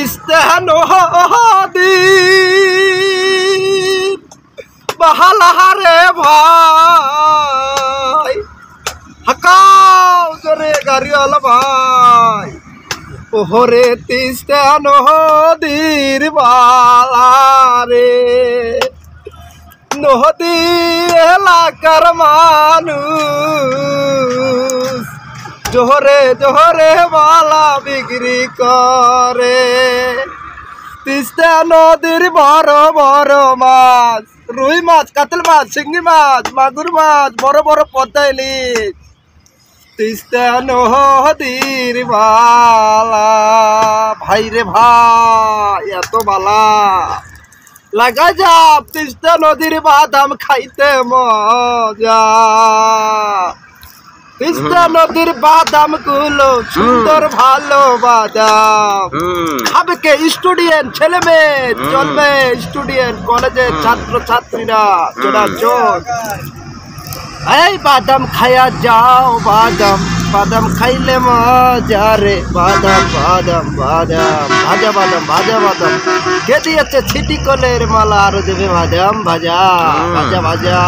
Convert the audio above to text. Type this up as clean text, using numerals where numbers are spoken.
তিস্তা নদী বাহালাহারে ভাই হাকাও জোরে গাড়িওয়ালা ভাই ওহরে তিস্তা নদীর বালারে নদী এলাকার মানুষ জোহরে জোহরে বালা বিক্রি করে তিস্তা নদীর বড় বড় মাছ রুই মাছ কাতল মাছ শিঙ্গি মাছ মাগুর মাছ বড় বড় পদ্মা ইলিশ তিস্তা নদীর বালা ভাই রে ভাই এত বালা লাগা যাব তিস্তা নদীর বাদাম খাইতে মজা তিস্তা নদীর বাদাম গুলো সুন্দর ভালো বাদাম খাবে কে স্টুডেন্ট ছেলে মেয়ে চলবে স্টুডেন্ট কলেজের ছাত্র ছাত্রীরা চোরাচোর এই বাদাম খায়া যাও বাদাম বাদাম খাইলে মজা রে বাদাম বাদাম বাদাম ভাজা বাদাম ভাজা বাদাম কে দিয়েছে ছিটি কলের মালা আরো দেবে বাদাম ভাজা ভাজা ভাজা